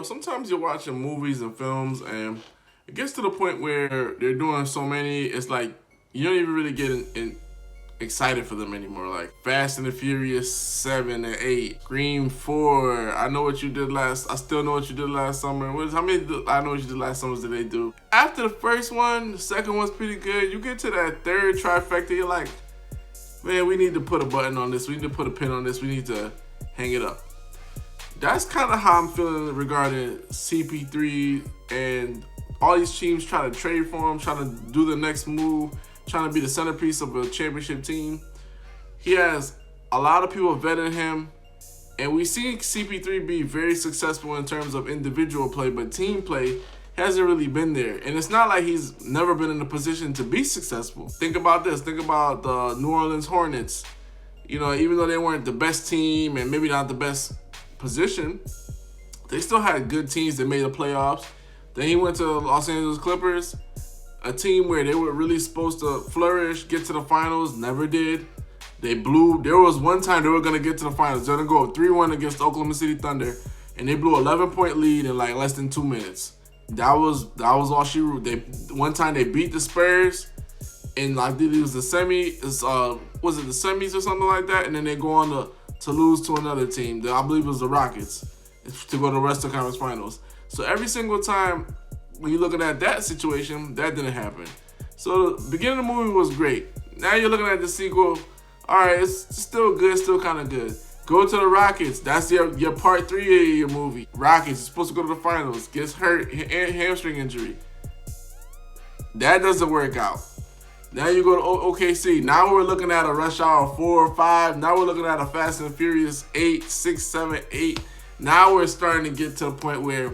Sometimes you're watching movies and films, and it gets to the point where they're doing so many, it's like you don't even really get excited for them anymore. Like Fast and the Furious 7 and 8, Scream 4. I know what you did last. I still know what you did last summer. How many? I know what you did last summer. Did they do? After the first one, the second one's pretty good. You get to that third trifecta, you're like, man, we need to put a button on this. We need to put a pin on this. We need to hang it up. That's kind of how I'm feeling regarding CP3 and all these teams trying to trade for him, trying to do the next move, trying to be the centerpiece of a championship team. He has a lot of people vetting him, and we see CP3 be very successful in terms of individual play, but team play hasn't really been there. And it's not like he's never been in a position to be successful. Think about this. Think about the New Orleans Hornets. Even though they weren't the best team and maybe not the best position, they still had good teams that made the playoffs. Then he went to the Los Angeles Clippers, a team where they were really supposed to flourish, get to the finals, never did. They blew. There was one time they were going to get to the finals. They're going to go 3-1 against Oklahoma City Thunder, and they blew an 11-point lead in like less than 2 minutes. That was all she wrote. One time they beat the Spurs, and I think it was the was it the semis or something like that, and then they go on to lose to another team. I believe it was the Rockets, to go to the Western Conference Finals. So every single time when you're looking at that situation, that didn't happen. So the beginning of the movie was great. Now you're looking at the sequel. All right, it's still good, still kind of good. Go to the Rockets. That's your part 3 of your movie. Rockets, you're supposed to go to the finals. Gets hurt, hamstring injury. That doesn't work out. Now you go to OKC. Now we're looking at a Rush Hour 4 or 5. Now we're looking at a Fast and Furious 8, 6, 7, 8. Now we're starting to get to the point where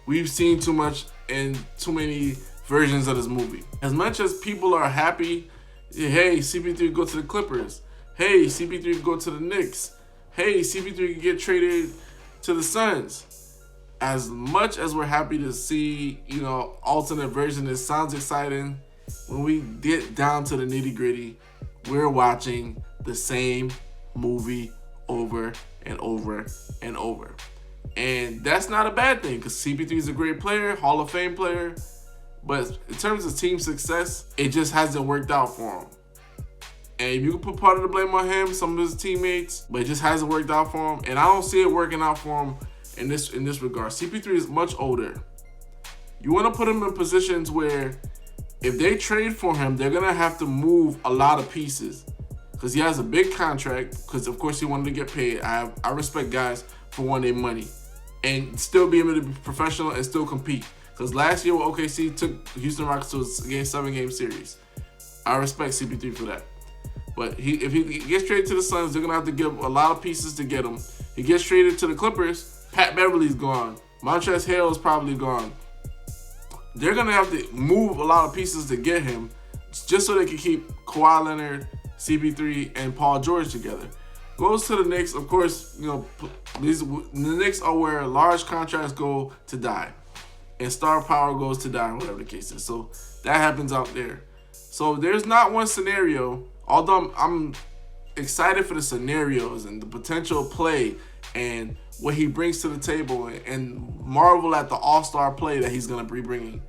we've seen too much and too many versions of this movie. As much as people are happy, hey, CP3 go to the Clippers. Hey, CP3 go to the Knicks. Hey, CP3 can get traded to the Suns. As much as we're happy to see, alternate version, it sounds exciting. When we get down to the nitty gritty, we're watching the same movie over and over and over. And that's not a bad thing, because CP3 is a great player, Hall of Fame player. But in terms of team success, it just hasn't worked out for him. And you can put part of the blame on him, some of his teammates, but it just hasn't worked out for him. And I don't see it working out for him in this regard. CP3 is much older. You want to put him in positions where if they trade for him, they're going to have to move a lot of pieces, because he has a big contract, because of course he wanted to get paid. I respect guys for wanting their money and still be able to be professional and still compete. Because last year with OKC took Houston Rockets to a 7-game series. I respect CP3 for that. But if he gets traded to the Suns, they're going to have to give a lot of pieces to get him. He gets traded to the Clippers, Pat Beverly's gone. Montrezl Harrell's probably gone. They're going to have to move a lot of pieces to get him, just so they can keep Kawhi Leonard, CP3, and Paul George together. Goes to the Knicks. Of course, the Knicks are where large contracts go to die, and star power goes to die, whatever the case is. So that happens out there. So there's not one scenario, although I'm excited for the scenarios and the potential play and what he brings to the table, and marvel at the all-star play that he's going to be bringing.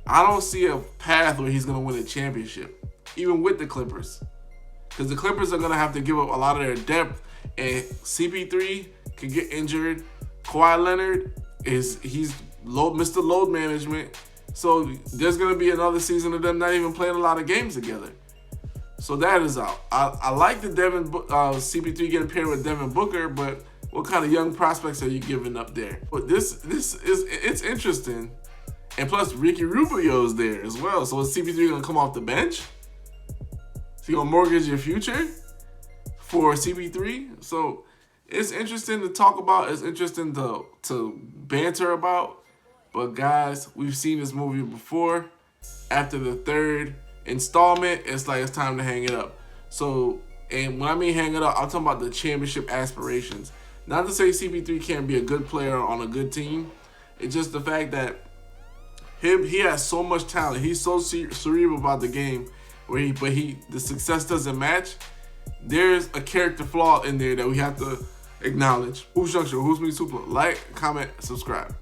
I don't see a path where he's going to win a championship, even with the Clippers. Because the Clippers are going to have to give up a lot of their depth, and CP3 can get injured. Kawhi Leonard he's Mr. Load Management. So there's going to be another season of them not even playing a lot of games together. So that is out. I like the CP3 getting paired with Devin Booker, but what kind of young prospects are you giving up there? But it's interesting. And plus Ricky Rubio's there as well. So is CP3 going to come off the bench? Is he going to mortgage your future for CP3? So it's interesting to talk about. It's interesting to banter about. But guys, we've seen this movie before. After the third installment, it's like it's time to hang it up. So, and when I mean hang it up, I'm talking about the championship aspirations. Not to say CP3 can't be a good player on a good team. It's just the fact that he has so much talent. He's so cerebral about the game, the success doesn't match. There's a character flaw in there that we have to acknowledge. Hoops Junction, Hoops Me Super. Like, comment, subscribe.